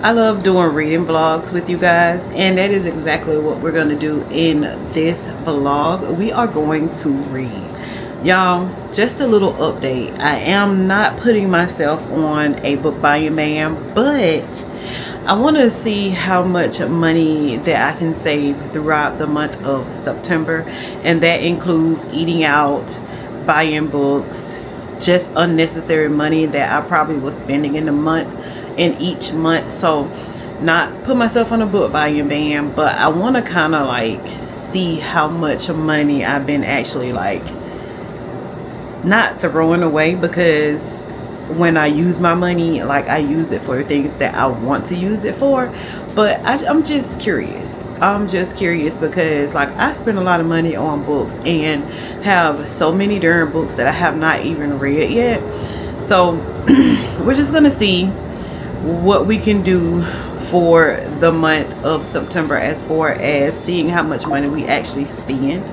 I love doing reading vlogs with you guys, and that is exactly what we're going to do in this vlog. We are going to read. Y'all, just a little update. I am not putting myself on a book buying ban, but I want to see how much money that I can save throughout the month of September, and that includes eating out, buying books, just unnecessary money that I probably was spending in each month. So not put myself on a book buying ban, but I want to kind of like see how much money I've been actually like not throwing away, because when I use my money, like I use it for the things that I want to use it for. But I'm just curious. I'm just curious because like I spend a lot of money on books and have so many darn books that I have not even read yet. So we're just gonna see what we can do for the month of September as far as seeing how much money we actually spend.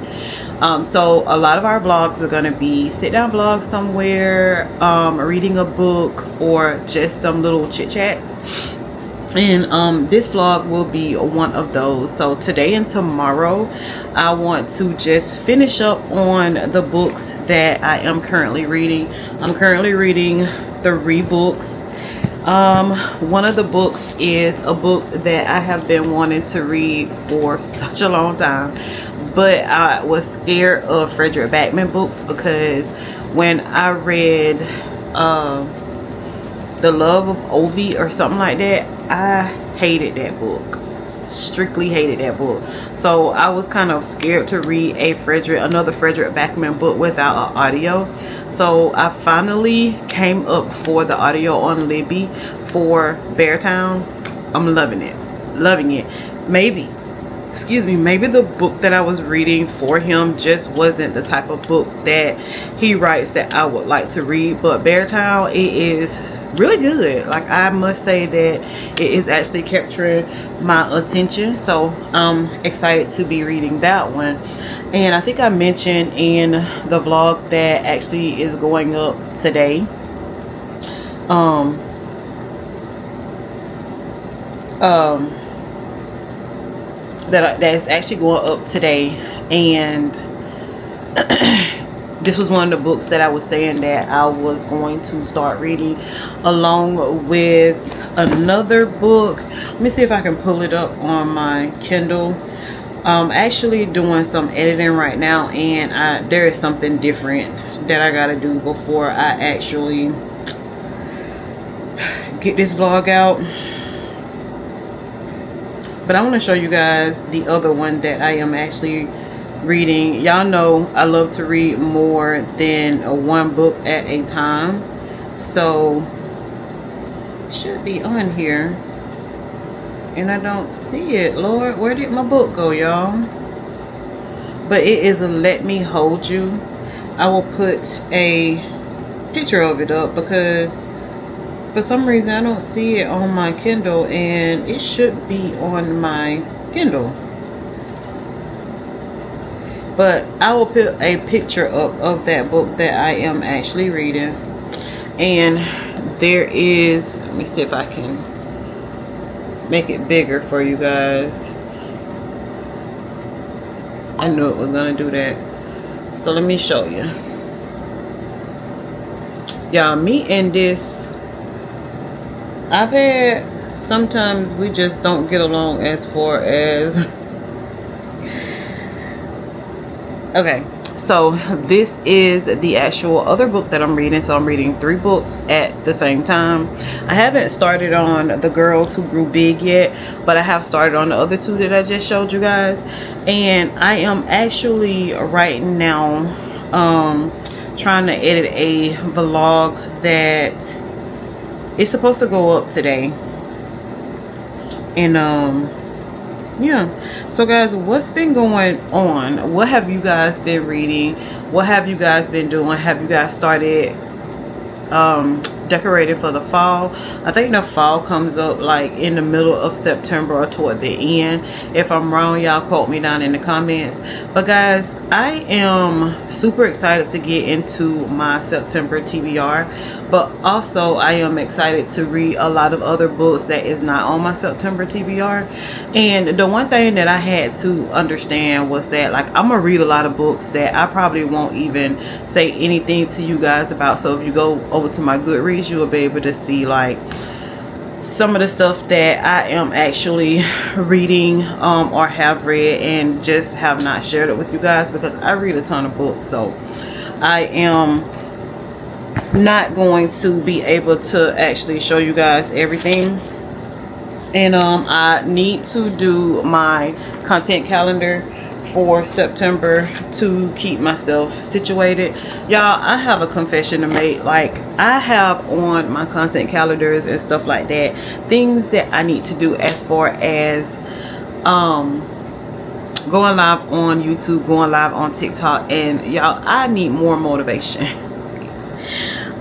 So a lot of our vlogs are going to be sit down vlogs somewhere, reading a book, or just some little chit chats. And this vlog will be one of those. So today and tomorrow I want to just finish up on the books that I am currently reading. I'm currently reading 3 books. One of the books is a book that I have been wanting to read for such a long time, but I was scared of Fredrick Backman books because when I read The Love of Ovi or something like that, I hated that book. Strictly hated that book. So I was kind of scared to read another Fredrick Backman book without an audio. So I finally came up for the audio on Libby for Beartown. I'm loving it. Loving it. Maybe the book that I was reading for him just wasn't the type of book that he writes that I would like to read. But Beartown, it is really good. Like, I must say that it is actually capturing my attention. So I'm excited to be reading that one. And I think I mentioned in the vlog that actually is going up today, that's actually going up today. And this was one of the books that I was saying that I was going to start reading along with another book. Let me see if I can pull it up on my Kindle. I'm actually doing some editing right now, and there is something different that I gotta do before I actually get this vlog out. But I want to show you guys the other one that I am actually reading. Y'all know I love to read more than one book at a time. So it should be on here. And I don't see it. Lord, where did my book go, y'all? But it is Let Me Hold You. I will put a picture of it up because for some reason I don't see it on my Kindle, and it should be on my Kindle. But I will put a picture up of that book that I am actually reading. And there is, let me see if I can make it bigger for you guys. I knew it was gonna do that. So let me show you. Y'all, me and this, I've had, sometimes we just don't get along as far as okay, so this is the actual other book that I'm reading. So I'm reading 3 books at the same time. I haven't started on The Girls Who Grew Big yet, but I have started on the other 2 that I just showed you guys. And I am actually right now trying to edit a vlog that it's supposed to go up today. And yeah, so guys, what's been going on? What have you guys been reading? What have you guys been doing? Have you guys started decorating for the fall? I think the fall comes up like in the middle of September or toward the end. If I'm wrong, y'all quote me down in the comments. But guys, I am super excited to get into my September TBR. but also I am excited to read a lot of other books that is not on my September TBR. And the one thing that I had to understand was that, like, I'm gonna read a lot of books that I probably won't even say anything to you guys about. So if you go over to my Goodreads, you will be able to see like some of the stuff that I am actually reading or have read and just have not shared it with you guys, because I read a ton of books. So I am not going to be able to actually show you guys everything. And I need to do my content calendar for September to keep myself situated. Y'all, I have a confession to make. Like, I have on my content calendars and stuff like that things that I need to do as far as going live on YouTube, going live on TikTok, and y'all, I need more motivation.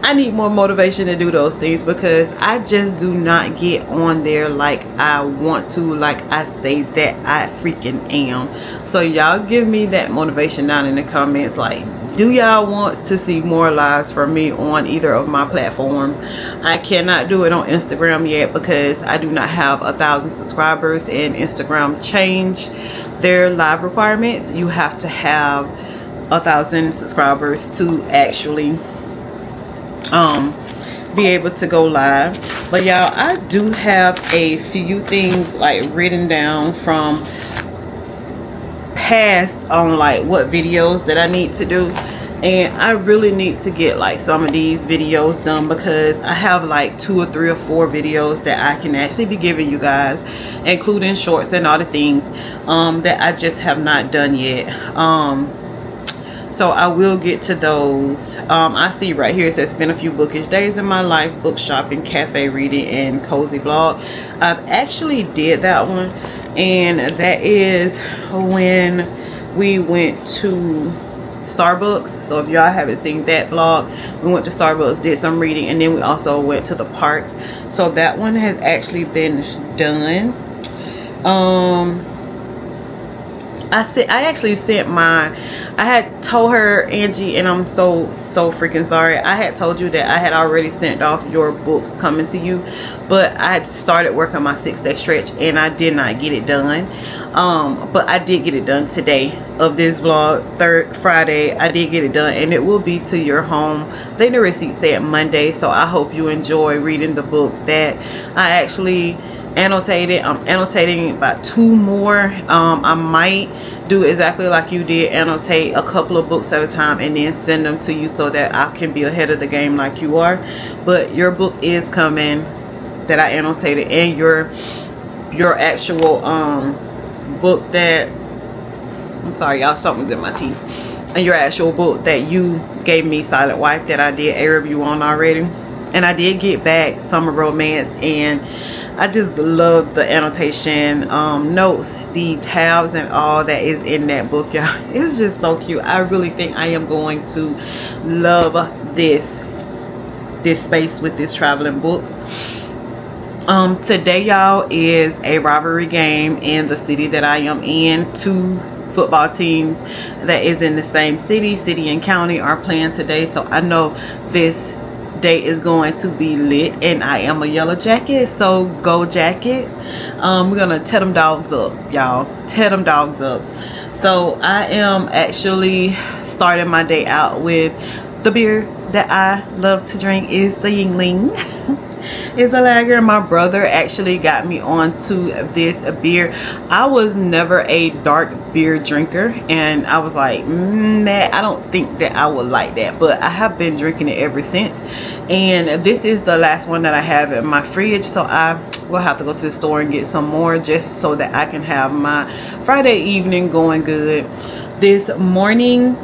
I need more motivation to do those things, because I just do not get on there like I want to, like I say that I freaking am. So y'all give me that motivation down in the comments. Like, do y'all want to see more lives from me on either of my platforms? I cannot do it on Instagram yet because I do not have 1,000 subscribers, and Instagram changed their live requirements. You have to have 1,000 subscribers to actually be able to go live. But y'all, I do have a few things like written down from past on like what videos that I need to do, and I really need to get like some of these videos done, because I have like 2 or 3 or 4 videos that I can actually be giving you guys, including shorts and all the things that I just have not done yet. So I will get to those. I see right here it says spend a few bookish days in my life, book shopping, cafe reading, and cozy vlog. I've actually did that one, and that is when we went to Starbucks. So if y'all haven't seen that vlog, we went to Starbucks, did some reading, and then we also went to the park. So that one has actually been done. I actually sent I had told her, Angie, and I'm so freaking sorry, I had told you that I had already sent off your books coming to you, but I had started working my 6-day stretch and I did not get it done. But I did get it done today of this vlog, Friday. I did get it done, and it will be to your home. I think the receipt said Monday, so I hope you enjoy reading the book that I actually annotated. I'm annotating about 2 more. I might do exactly like you did, annotate a couple of books at a time and then send them to you, so that I can be ahead of the game like you are. But your book is coming that I annotated, and your actual book that, I'm sorry y'all, something's in my teeth, and your actual book that you gave me, Silent Wife, that I did a review on already. And I did get back Summer Romance, and I just love the annotation, notes, the tabs, and all that is in that book, y'all. It's just so cute. I really think I am going to love this space with this traveling books. Today, y'all, is a rivalry game in the city that I am in. 2 football teams that is in the same city and county are playing today, so I know this day is going to be lit, and I am a Yellow Jacket, so go Jackets. We're gonna tear them dogs up, y'all. Tear them dogs up. So I am actually starting my day out with the beer that I love to drink. Is the Yingling. It's a lager. My brother actually got me onto this beer. I was never a dark beer drinker, and I was like, man, I don't think that I would like that, but I have been drinking it ever since. And this is the last one that I have in my fridge, so I will have to go to the store and get some more, just so that I can have my Friday evening going good. This morning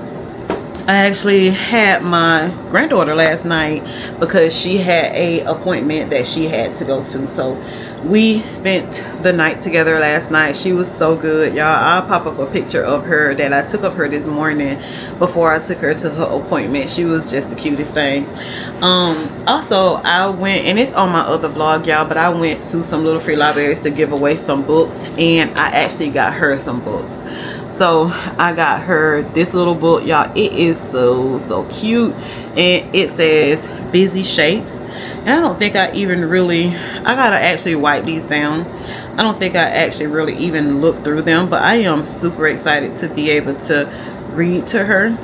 I actually had my granddaughter last night because she had a appointment that she had to go to, so we spent the night together last night. She was so good, y'all. I'll pop up a picture of her that I took of her this morning before I took her to her appointment. She was just the cutest thing. Also, I went, and it's on my other vlog, y'all, but I went to some little free libraries to give away some books, and I actually got her some books. So I got her this little book, y'all. It is so cute, and it says Busy Shapes. And I don't think I even really, I gotta actually wipe these down. I don't think I actually really even looked through them, but I am super excited to be able to read to her,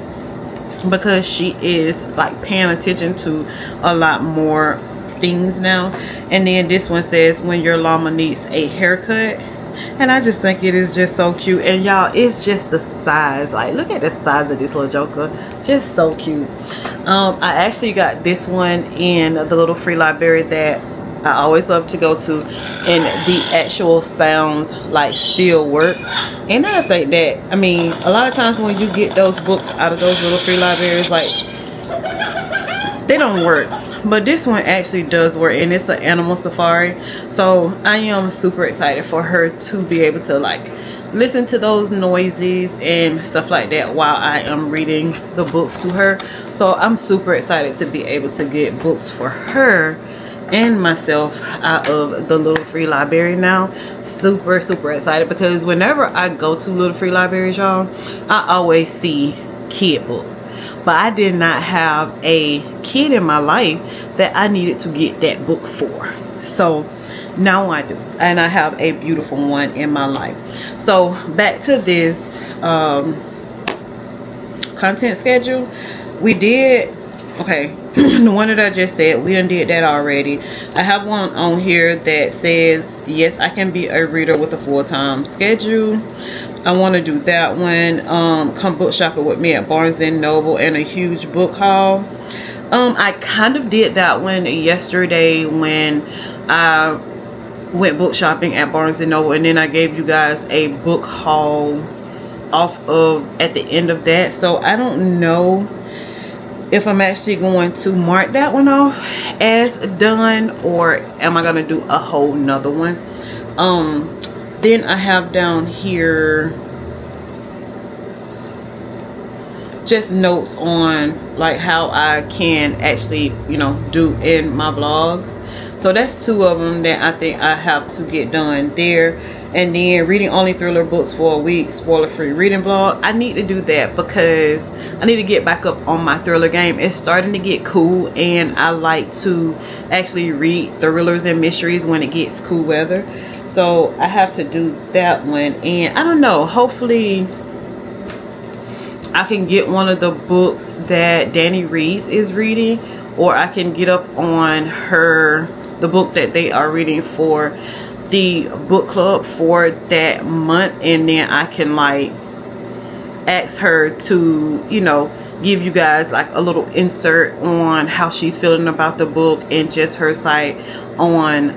because she is like paying attention to a lot more things now. And then this one says When Your Llama Needs a Haircut, and I just think it is just so cute. And y'all, it's just the size, like look at the size of this little joker, just so cute. I actually got this one in the little free library that I always love to go to, and the actual sounds like still work. And I think that, I mean, a lot of times when you get those books out of those little free libraries, like they don't work, but this one actually does work, and it's an animal safari. So I am super excited for her to be able to like listen to those noises and stuff like that while I am reading the books to her. So I'm super excited to be able to get books for her and myself out of the little free library now. Super excited, because whenever I go to little free libraries, y'all, I always see kid books, but I did not have a kid in my life that I needed to get that book for. So now I do, and I have a beautiful one in my life. So back to this content schedule. We did, okay, the one that I just said, we done did that already. I have one on here that says yes, I can be a reader with a full-time schedule. I want to do that one. Come book shopping with me at Barnes and Noble and a huge book haul. I kind of did that one yesterday when I went book shopping at Barnes and Noble, and then I gave you guys a book haul off of at the end of that. So I don't know if I'm actually going to mark that one off as done, or am I gonna do a whole nother one. Then I have down here just notes on like how I can actually, you know, do in my vlogs. So that's two of them that I think I have to get done there. And then reading only thriller books for a week, spoiler free reading vlog. I need to do that because I need to get back up on my thriller game. It's starting to get cool, and I like to actually read thrillers and mysteries when it gets cool weather. So I have to do that one. And I don't know, hopefully I can get one of the books that Danny Reads is reading, or I can get up on the book that they are reading for the book club for that month, and then I can like ask her to, you know, give you guys like a little insert on how she's feeling about the book and just her site on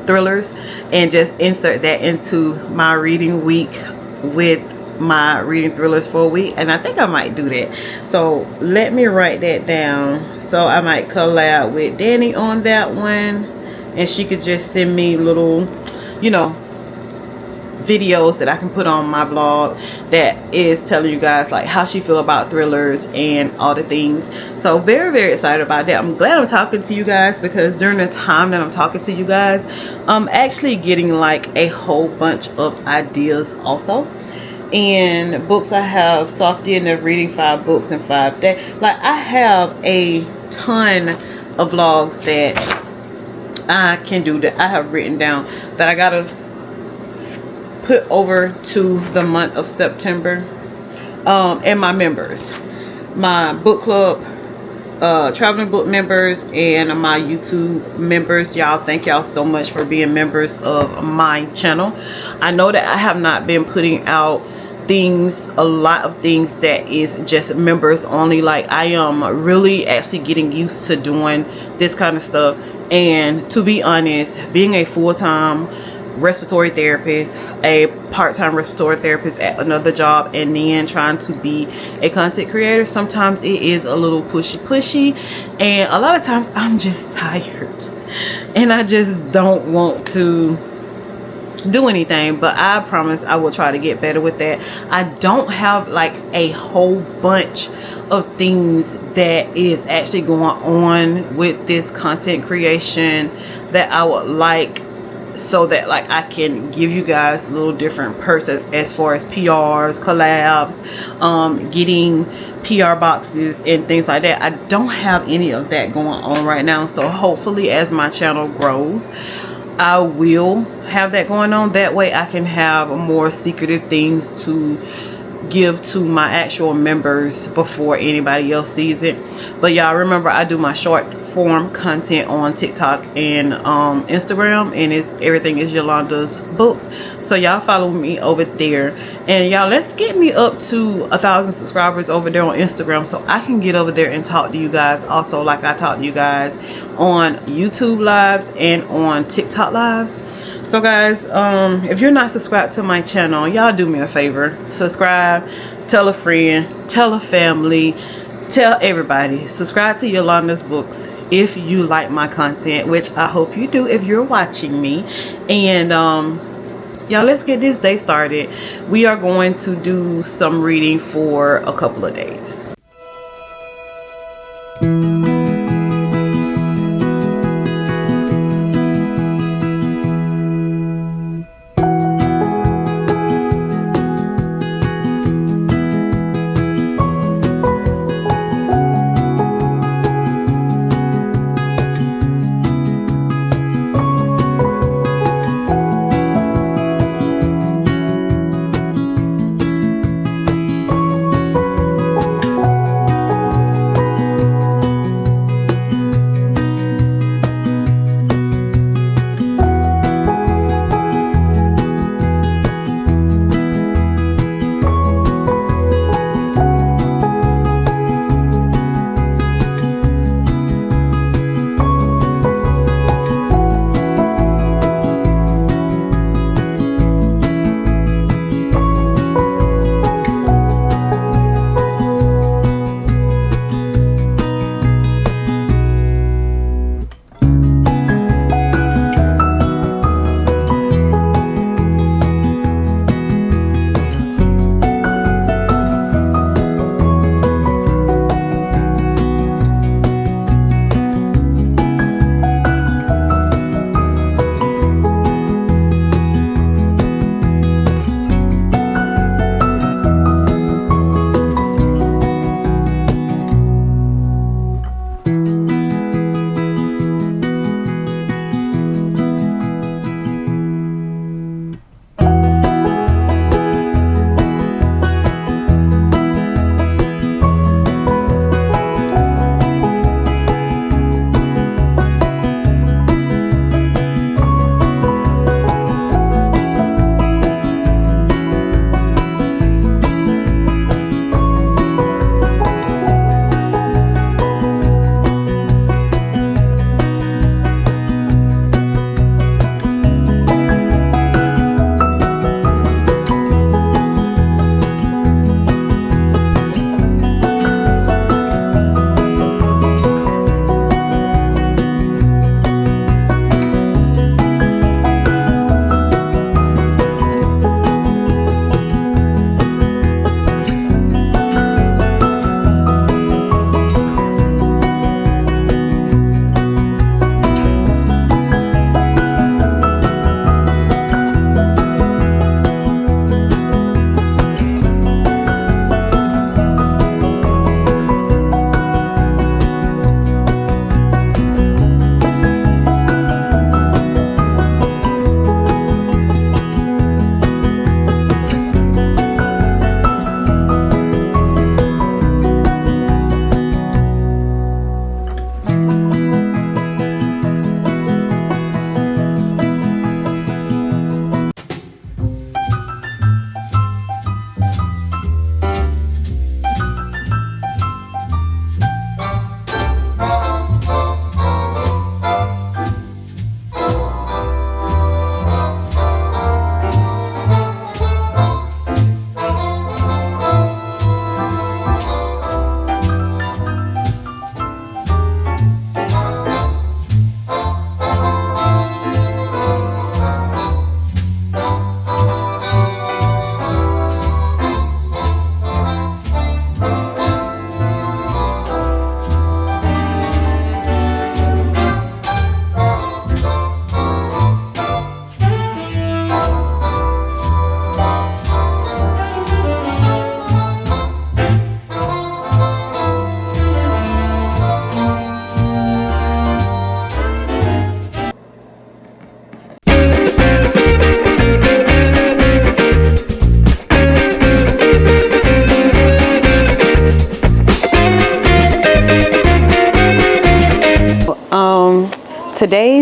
thrillers, and just insert that into my reading week with my reading thrillers for a week. And I think I might do that, so let me write that down. So I might collab with Danny on that one, and she could just send me little, you know, videos that I can put on my vlog that is telling you guys like how she feel about thrillers and all the things. So very excited about that. I'm glad I'm talking to you guys, because during the time that I'm talking to you guys, I'm actually getting like a whole bunch of ideas also. And books, I have Softy and of reading 5 books in 5 days. Like I have a ton of vlogs that I can do, that I have written down, that I gotta put over to the month of September. And my members, my book club, traveling book members, and my YouTube members, y'all, thank y'all so much for being members of my channel. I know that I have not been putting out a lot of things that is just members only. Like I am really actually getting used to doing this kind of stuff. And to be honest, being a full-time respiratory therapist, a part-time respiratory therapist at another job, and then trying to be a content creator, sometimes it is a little pushy, and a lot of times I'm just tired and I just don't want to do anything, but I promise I will try to get better with that. I don't have like a whole bunch of things that is actually going on with this content creation that I would like, so that like I can give you guys little different perks as far as PRs, collabs, getting PR boxes and things like that. I don't have any of that going on right now, so hopefully as my channel grows I will have that going on. That way I can have more secretive things to give to my actual members before anybody else sees it. But y'all remember, I do my short form content on TikTok and Instagram, and everything is Yolanda's Books. So y'all follow me over there, and y'all, let's get me up to 1,000 subscribers over there on Instagram, so I can get over there and talk to you guys also, like I talk to you guys on YouTube lives and on TikTok lives. So guys, if you're not subscribed to my channel, y'all do me a favor, subscribe, tell a friend, tell a family, tell everybody. Subscribe to Yolanda's Books if you like my content, which I hope you do if you're watching me. And y'all, let's get this day started. We are going to do some reading for a couple of days.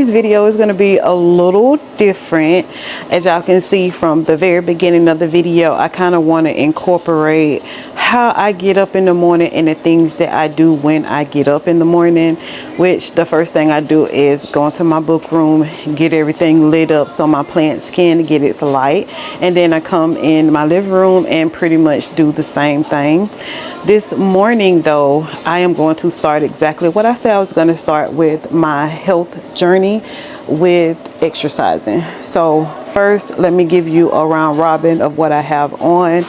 today's video is going to be a little different. As y'all can see from the very beginning of the video, I kind of want to incorporate how I get up in the morning and the things that I do when I get up in the morning, which the first thing I do is go into my book room, get everything lit up so my plants can get its light, and then I come in my living room and pretty much do the same thing. This morning though, I am going to start exactly what I said I was going to start with, my health journey with exercising. So first, let me give you a round robin of what I have on.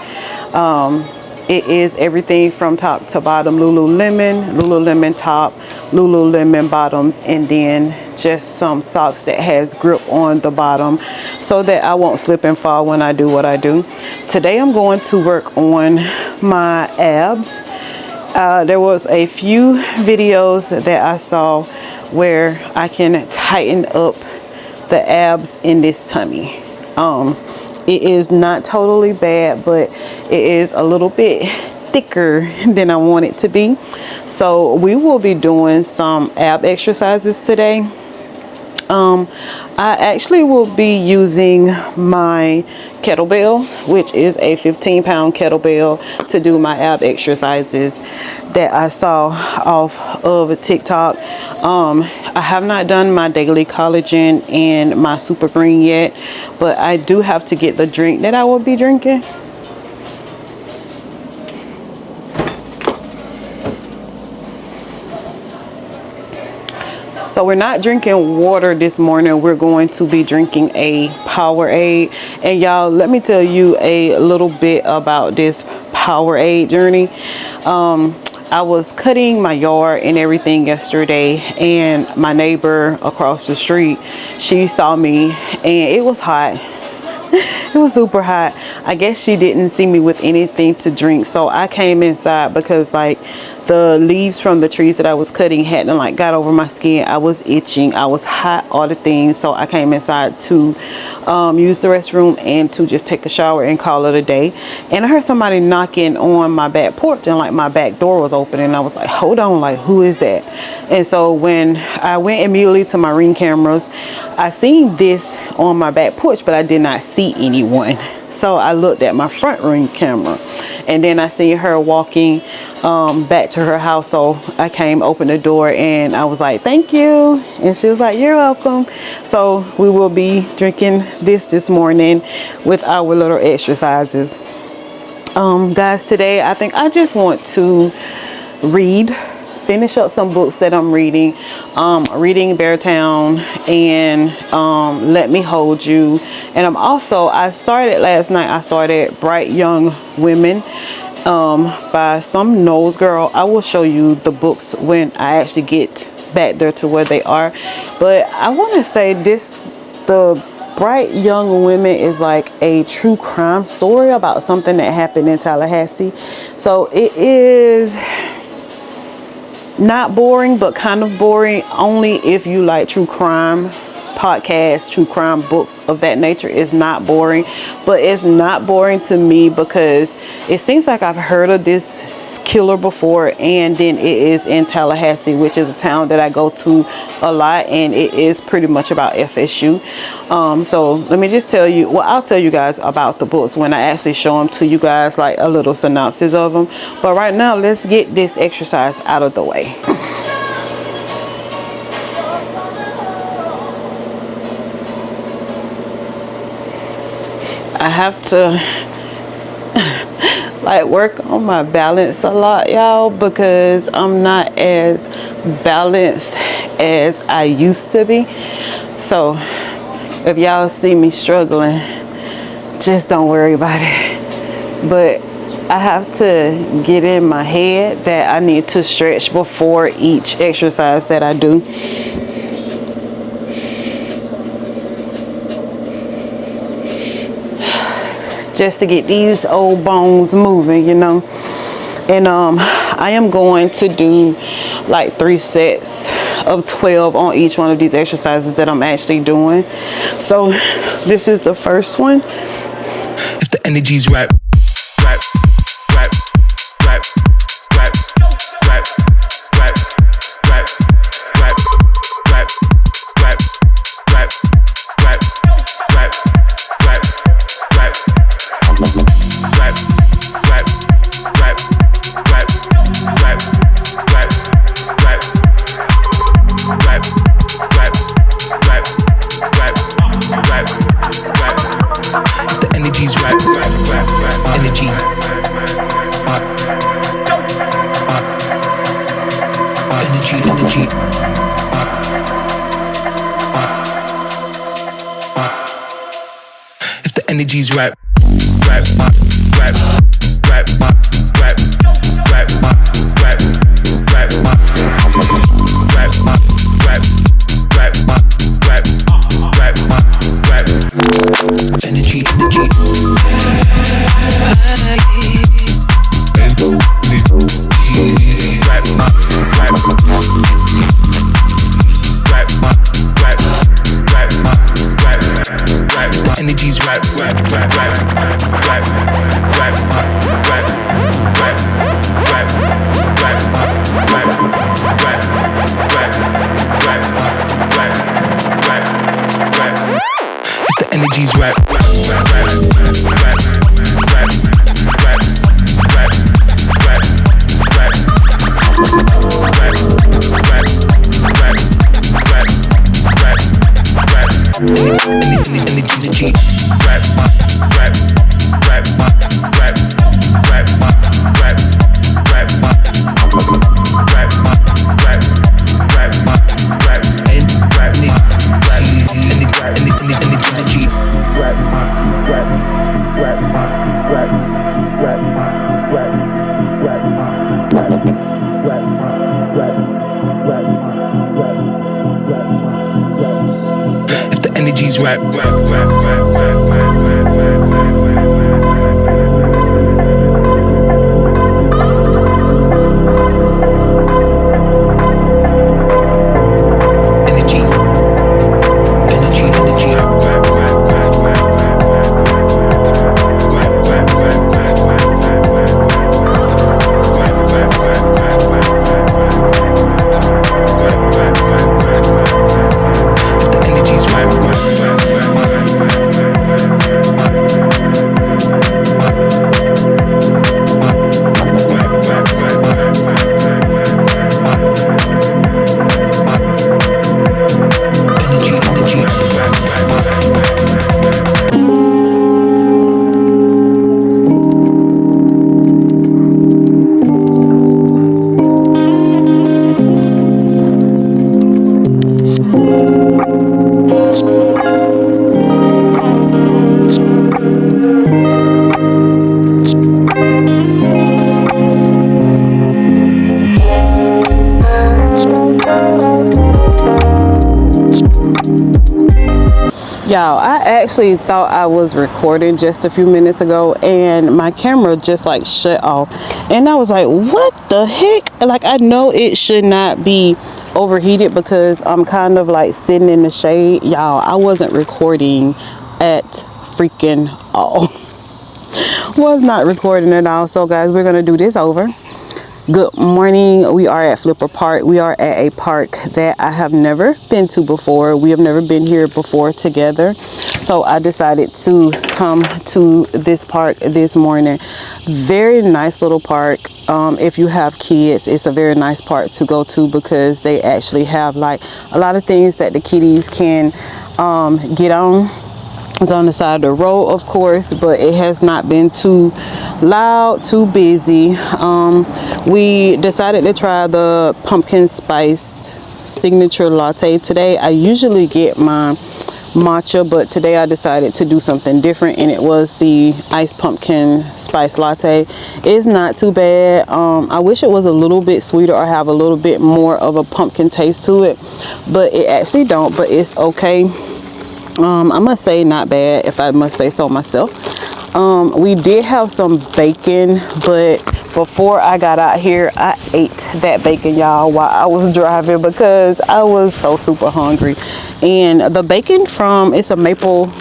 It is everything from top to bottom: Lululemon top, Lululemon bottoms, and then just some socks that has grip on the bottom so that I won't slip and fall when I do what I do. Today I'm going to work on my abs. There was a few videos that I saw where I can tighten up the abs in this tummy. It is not totally bad, but it is a little bit thicker than I want it to be. So we will be doing some ab exercises today. I actually will be using my kettlebell, which is a 15-pound kettlebell, to do my ab exercises that I saw off of TikTok. I have not done my daily collagen and my super green yet, but I do have to get the drink that I will be drinking. So we're not drinking water this morning. We're going to be drinking a Powerade. And y'all, let me tell you a little bit about this Powerade journey. I was cutting my yard and everything yesterday, and my neighbor across the street, she saw me, and it was hot. It was super hot. I guess she didn't see me with anything to drink, so I came inside because like the leaves from the trees that I was cutting hadn't like got over my skin. I was itching, I was hot, all the things. So I came inside to use the restroom and to just take a shower and call it a day. And I heard somebody knocking on my back porch, and like my back door was open, and I was like, hold on, like who is that? And so when I went immediately to my Ring cameras, I seen this on my back porch, but I did not see anyone. So I looked at my front Ring camera, and then I seen her walking back to her house. So I came, opened the door, and I was like, thank you. And she was like, you're welcome. So we will be drinking this morning with our little exercises. Guys, today I think I just want to finish up some books that I'm reading. Reading Beartown and Let Me Hold You. And I started last night, I started Bright Young Women by some Knoll's girl. I will show you the books when I actually get back there to where they are. But I want to say the Bright Young Women is like a true crime story about something that happened in Tallahassee. So it is not boring, but kind of boring only if you like true crime podcasts, true crime books of that nature. Is not boring, but it's not boring to me because it seems like I've heard of this killer before, and then it is in Tallahassee, which is a town that I go to a lot, and it is pretty much about FSU. So let me just tell you, well, I'll tell you guys about the books when I actually show them to you guys, like a little synopsis of them. But right now, let's get this exercise out of the way. I have to like work on my balance a lot, y'all, because I'm not as balanced as I used to be. So if y'all see me struggling, just don't worry about it. But I have to get in my head that I need to stretch before each exercise that I do. Just to get these old bones moving, you know. And I am going to do like 3 sets of 12 on each one of these exercises that I'm actually doing. So this is the first one. If the energy's right. energy's right. Right, right, right, right, right, right, right, right, right, right. Energy, energy. The energy's right, right, right, right, right, right, right, if the energy's right, if the energy's right, Y'all, I actually thought I was recording just a few minutes ago and my camera just like shut off, and I was like, what the heck? Like, I know it should not be overheated because I'm kind of like sitting in the shade. Y'all, I wasn't recording at freaking all. Was not recording at all. So guys, we're gonna do this over. Good morning. We are at Flipper Park. We are at a park that I have never been to before. We have never been here before together. So I decided to come to this park this morning. Very nice little park. If you have kids, it's a very nice park to go to because they actually have like a lot of things that the kiddies can get on. It's on the side of the road, of course, but it has not been too loud, too busy. We decided to try the pumpkin spiced signature latte today. I usually get my matcha, but today I decided to do something different, and it was the iced pumpkin spice latte. It's not too bad. I wish it was a little bit sweeter or have a little bit more of a pumpkin taste to it, but it actually don't, but it's okay. I must say not bad, if I must say so myself. We did have some bacon, but before I got out here, I ate that bacon, y'all, while I was driving because I was so super hungry. And the bacon it's a maple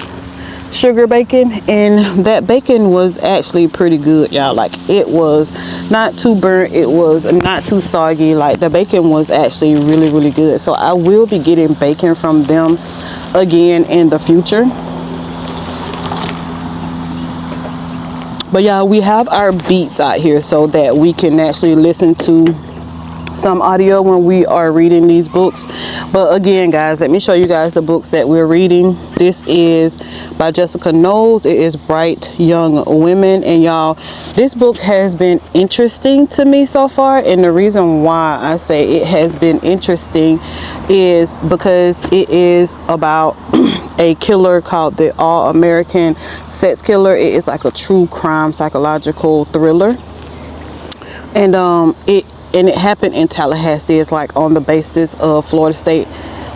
sugar bacon, and that bacon was actually pretty good, y'all. Like, it was not too burnt, it was not too soggy. Like, the bacon was actually really, really good. So I will be getting bacon from them again in the future. But y'all, we have our beats out here so that we can actually listen to some audio when we are reading these books. But again, guys, let me show you guys the books that we're reading. This is by Jessica Knoll. It is Bright Young Women, and y'all, this book has been interesting to me so far, and the reason why I say it has been interesting is because it is about a killer called the All-American Sex Killer. It is like a true crime psychological thriller, and it happened in Tallahassee. It's like on the basis of Florida State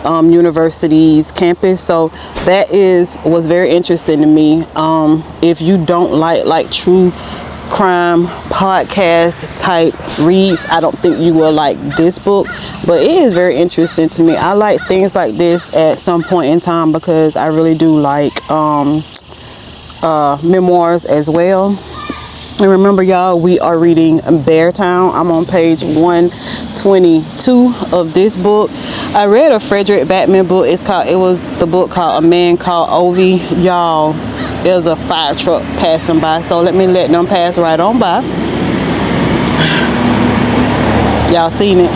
University's campus. So that was very interesting to me. If you don't like true crime podcast type reads, I don't think you will like this book, but it is very interesting to me. I like things like this at some point in time because I really do like memoirs as well. And remember, y'all, we are reading Beartown. I'm on page 122 of this book. I read a Fredrick Backman book. It was the book called A Man Called Ovi. Y'all, there's a fire truck passing by, so let them pass right on by. Y'all seen it?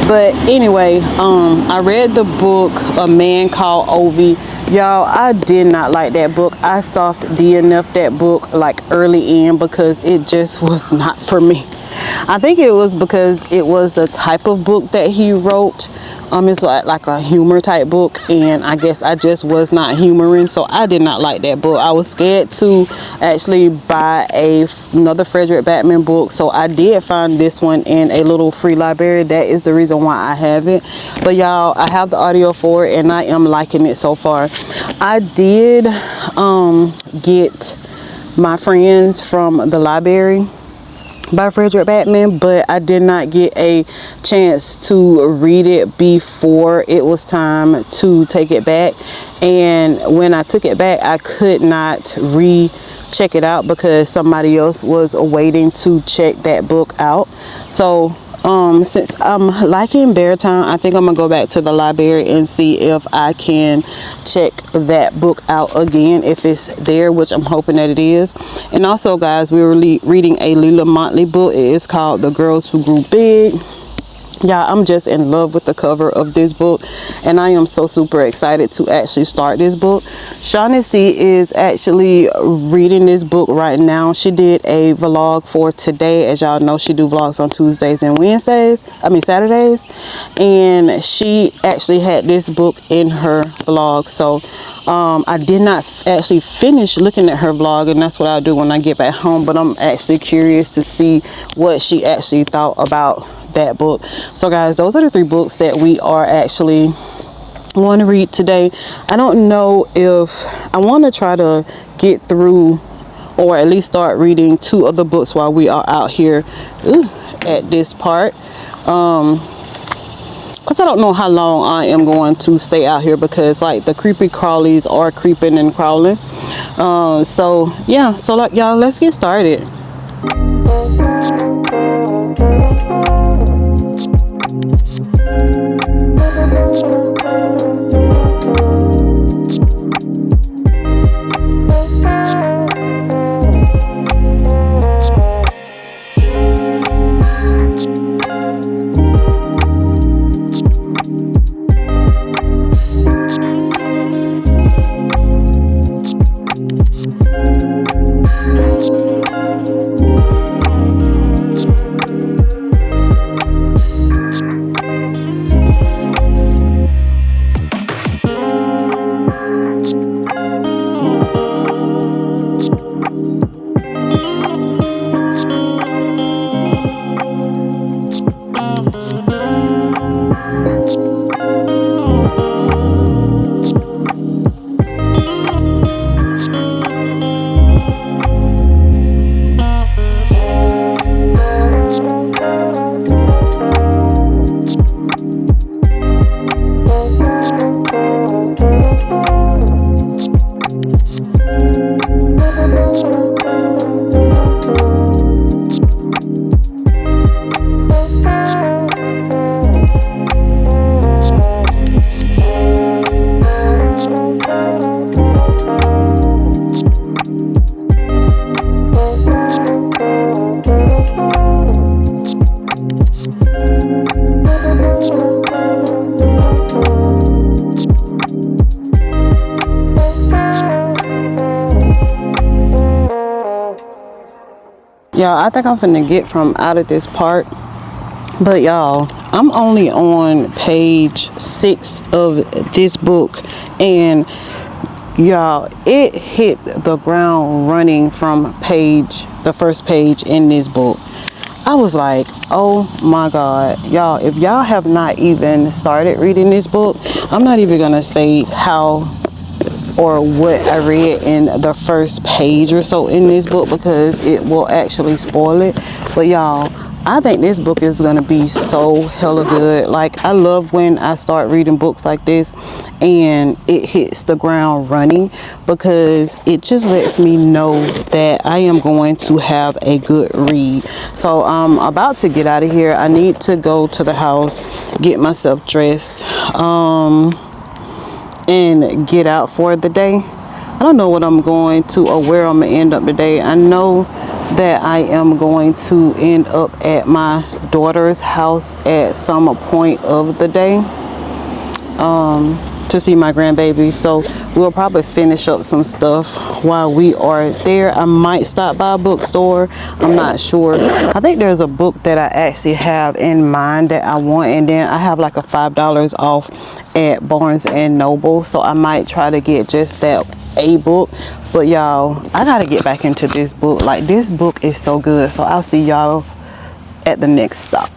But anyway, I read the book A Man Called Ovi. Y'all, I did not like that book. I soft DNF'd that book like early in because it just was not for me. I think it was because it was the type of book that he wrote. It's like a humor type book, and I guess I just was not humoring, so I did not like that book. I was scared to actually buy another Fredrick Backman book, so I did find this one in a little free library. That is the reason why I have it. But y'all, I have the audio for it, and I am liking it so far. I did get My Friends from the library by Fredrick Backman, but I did not get a chance to read it before it was time to take it back. And when I took it back, I could not check it out because somebody else was waiting to check that book out. So since I'm liking Beartown, I think I'm gonna go back to the library and see if I can check that book out again if it's there, which I'm hoping that it is. And also, guys, we're reading a Leila Mottley book. It is called The Girls Who Grew Big. Yeah, I'm just in love with the cover of this book, and I am so super excited to actually start this book. Shaughnessy is actually reading this book right now. She did a vlog for today. As y'all know, she do vlogs on Tuesdays and Saturdays, and she actually had this book in her vlog. So I did not actually finish looking at her vlog, and that's what I'll do when I get back home, but I'm actually curious to see what she actually thought about that book. So guys, those are the 3 books that we are actually want to read today. I don't know if I want to try to get through or at least start reading 2 other books while we are out here at this part, because I don't know how long I am going to stay out here, because like the creepy crawlies are creeping and crawling. So yeah, so like y'all, let's get started. Y'all, I think I'm finna get from out of this part, but y'all, I'm only on page 6 of this book, and Y'all, it hit the ground running from the first page in this book. I was like, oh my God, y'all, if y'all have not even started reading this book, I'm not even gonna say how or what I read in the first page or so in this book, because it will actually spoil it. But y'all, I think this book is gonna be so hella good. Like, I love when I start reading books like this and it hits the ground running, because it just lets me know that I am going to have a good read. So I'm about to get out of here. I need to go to the house, get myself dressed, and get out for the day. I don't know what I'm going to or where I'm gonna end up today. I know that I am going to end up at my daughter's house at some point of the day, to see my grandbaby. So we'll probably finish up some stuff while we are there. I might stop by a bookstore, I'm not sure. I think there's a book that I actually have in mind that I want, and then I have like a $5 off at Barnes and Noble, so I might try to get just that a book. But y'all, I gotta get back into this book. Like, this book is so good. So I'll see y'all at the next stop.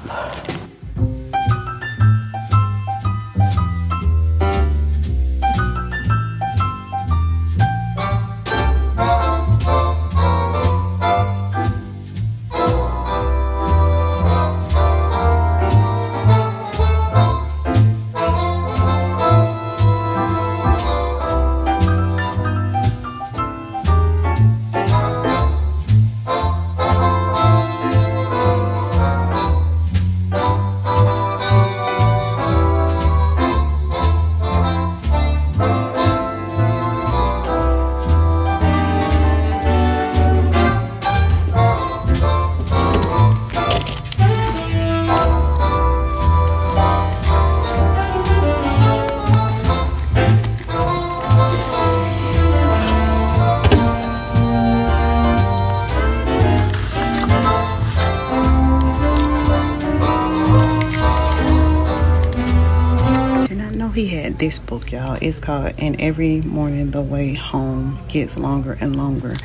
He had this book, y'all. It's called And Every Morning the Way Home Gets Longer and Longer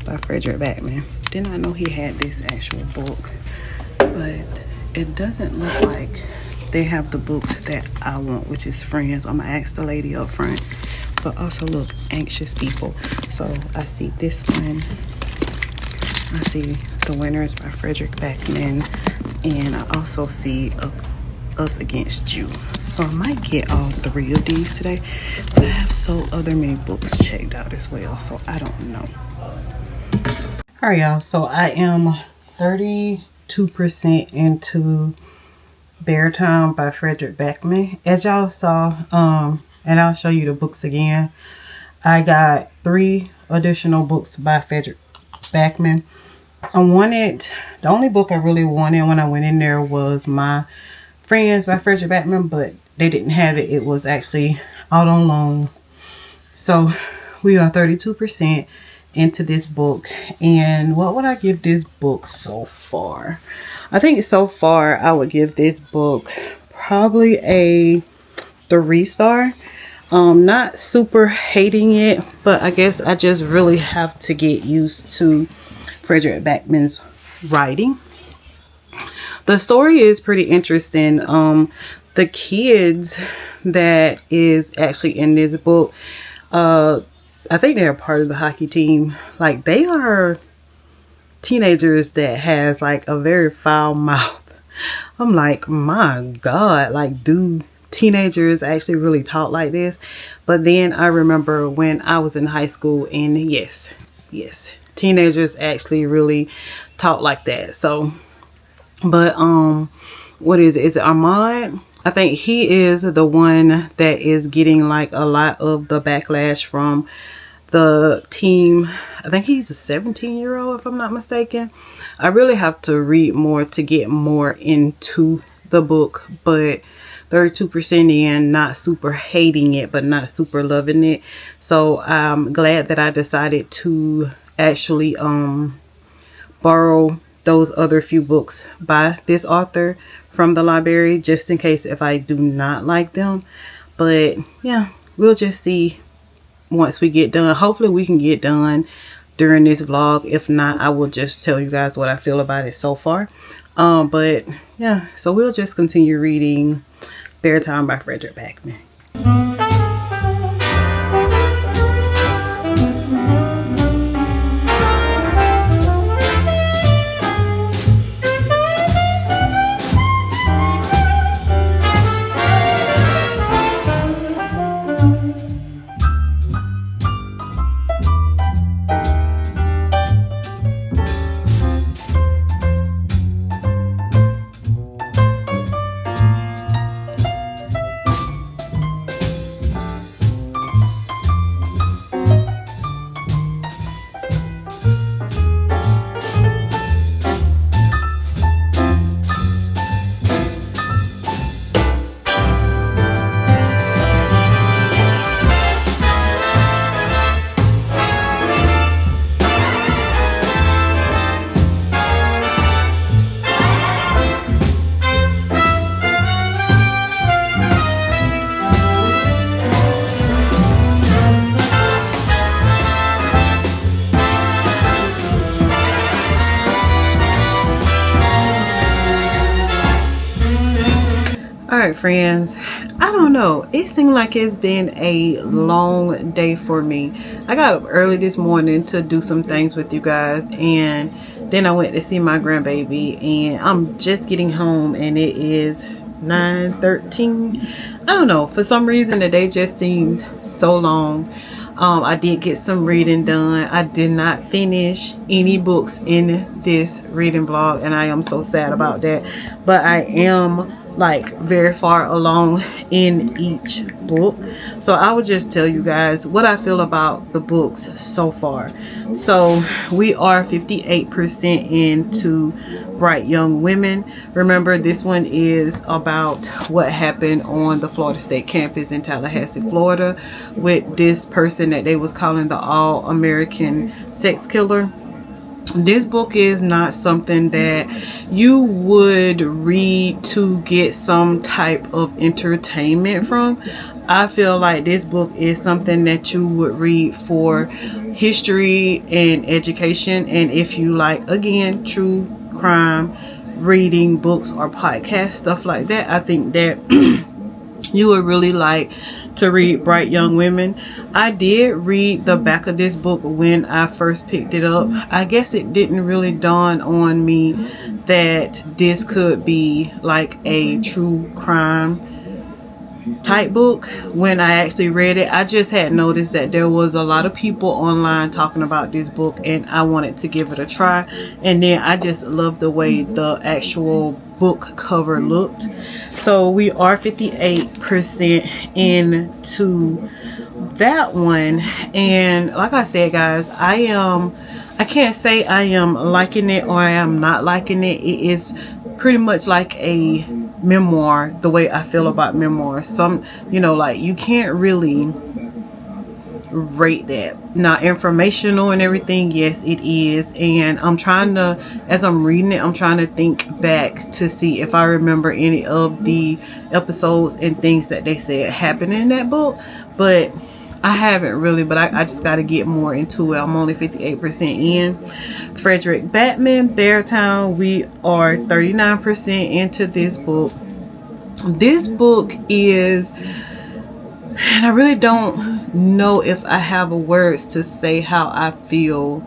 by Fredrick Backman. Did not know he had this actual book, but it doesn't look like they have the book that I want, which is Friends. I'm gonna ask the lady up front. But also, look, Anxious People. So I see this one. I see The Winners by Fredrick Backman, and I also see Us Against You. So I might get all three of these today, but I have so other many books checked out as well, so I don't know. All right, y'all, so I am 32% into Beartown by Fredrick Backman. As y'all saw, and I'll show you the books again, I got 3 additional books by Fredrick Backman. The only book I really wanted when I went in there was My Friends by Fredrick Backman, but they didn't have it. It was actually out on loan. So we are 32% into this book. And what would I give this book so far? I think so far I would give this book probably a 3-star. Not super hating it, but I guess I just really have to get used to Fredrick Backman's writing. The story is pretty interesting. The kids that is actually in this book, I think they're part of the hockey team. Like, they are teenagers that has like a very foul mouth. I'm like, my God, like, do teenagers actually really talk like this? But then I remember when I was in high school, and yes, teenagers actually really talk like that. So, but what is it? Is it Armand? I think he is the one that is getting like a lot of the backlash from the team. I think he's a 17-year-old, if I'm not mistaken. I really have to read more to get more into the book, but 32% in, not super hating it, but not super loving it. So I'm glad that I decided to actually borrow those other few books by this author from the library, just in case if I do not like them. But yeah, we'll just see once we get done. Hopefully we can get done during this vlog. If not, I will just tell you guys what I feel about it so far. But yeah, so we'll just continue reading Beartown by Fredrick Backman. Alright friends, I don't know, it seemed like it's been a long day for me. I got up early this morning to do some things with you guys, and then I went to see my grandbaby, and I'm just getting home and it is 9:13. I don't know, for some reason the day just seemed so long. I did get some reading done. I did not finish any books in this reading vlog, and I am so sad about that, but I am like very far along in each book, so I will just tell you guys what I feel about the books so far. So we are 58% into Bright Young Women. Remember, this one is about what happened on the Florida State campus in Tallahassee, Florida, with this person that they was calling the all-American sex killer. This book is not something that you would read to get some type of entertainment from. I feel like this book is something that you would read for history and education, and if you like, again, true crime reading books or podcast stuff like that, I think that you would really like to read Bright Young Women. I did read the back of this book when I first picked it up. I guess it didn't really dawn on me that this could be like a true crime type book when I actually read it. I just had noticed that there was a lot of people online talking about this book, and I wanted to give it a try, and then I just loved the way the actual book cover looked. So we are 58% into that one, and like I said guys, I can't say I am liking it or I am not liking it. It is pretty much like a memoir, the way I feel about memoirs. Some, you know, like you can't really rate that. Now, informational and everything, yes it is, and I'm trying to, as I'm reading it, I'm trying to think back to see if I remember any of the episodes and things that they said happened in that book, but I haven't really, but I just got to get more into it. I'm only 58% in. Fredrick Backman, Beartown, we are 39% into this book. This book is, and I really don't know if I have words to say how I feel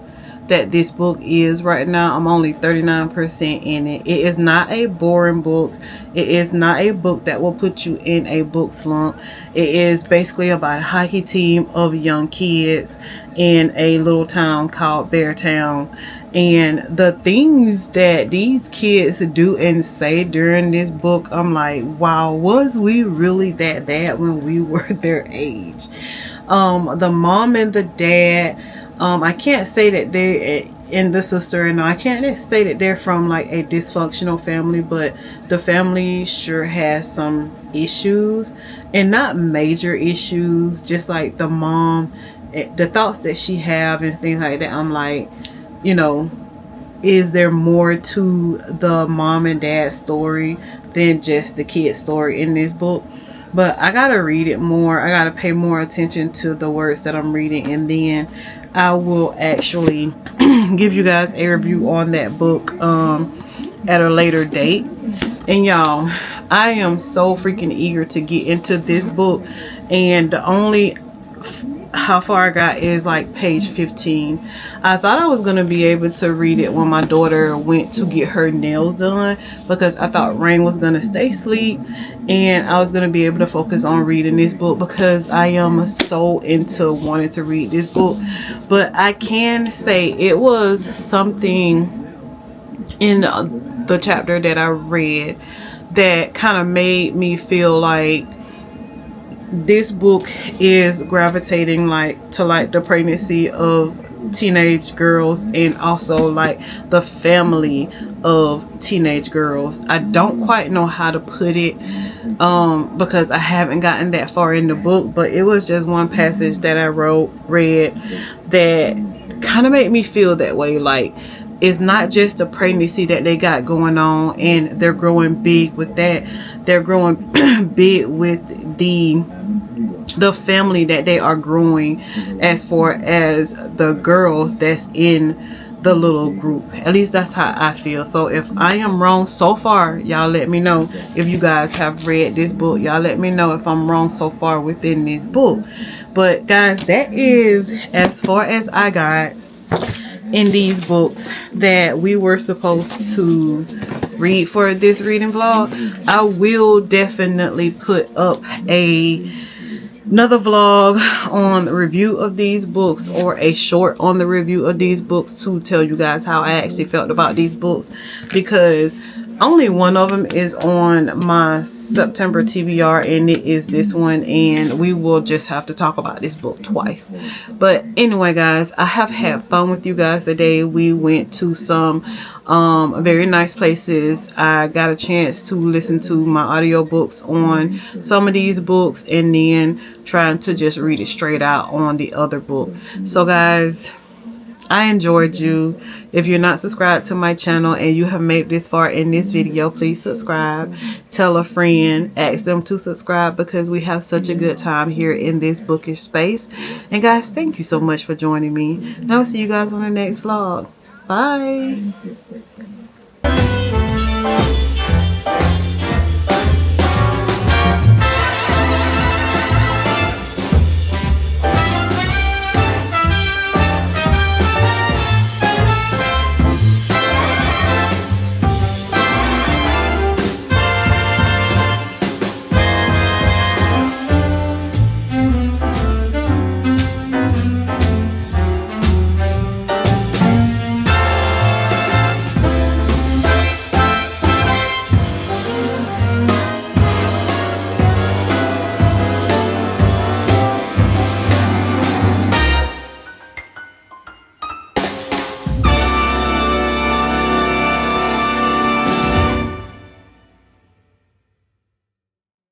that this book is right now. I'm only 39% in it. It is not a boring book. It is not a book that will put you in a book slump. It is basically about a hockey team of young kids in a little town called Beartown, and the things that these kids do and say during this book, I'm like, wow, was we really that bad when we were their age? The mom and the dad, I can't say that they and the sister, and I can't say that they're from like a dysfunctional family, but the family sure has some issues, and not major issues, just like the mom, the thoughts that she have and things like that. I'm like, you know, is there more to the mom and dad story than just the kid story in this book? but I gotta read it more. I gotta pay more attention to the words that I'm reading, and then I will actually give you guys a review on that book at a later date. And y'all, I am so freaking eager to get into this book, and the only how far I got is like page 15. I thought I was going to be able to read it when my daughter went to get her nails done, because I thought Rain was going to stay asleep and I was going to be able to focus on reading this book, because I am so into wanting to read this book. But I can say it was something in the chapter that I read that kind of made me feel like this book is gravitating like to like the pregnancy of teenage girls, and also like the family of teenage girls. I don't quite know how to put it because I haven't gotten that far in the book, but it was just one passage that I read that kind of made me feel that way. Like, it's not just the pregnancy that they got going on and they're growing big with that. They're growing big with the family that they are growing, as far as the girls that's in the little group. At least that's how I feel. So if I am wrong so far, y'all let me know. If you guys have read this book, y'all let me know if I'm wrong so far within this book. But guys, that is as far as I got in these books that we were supposed to read for this reading vlog. I will definitely put up another vlog on the review of these books, or a short on the review of these books, to tell you guys how I actually felt about these books, because only one of them is on my September TBR, and it is this one, and we will just have to talk about this book twice. But anyway, guys, I have had fun with you guys today. We went to some very nice places. I got a chance to listen to my audiobooks on some of these books, and then trying to just read it straight out on the other book. So guys, I enjoyed you. If you're not subscribed to my channel and you have made this far in this video, please subscribe. Tell a friend, ask them to subscribe, because we have such a good time here in this bookish space. And guys, thank you so much for joining me, and I'll see you guys on the next vlog. Bye.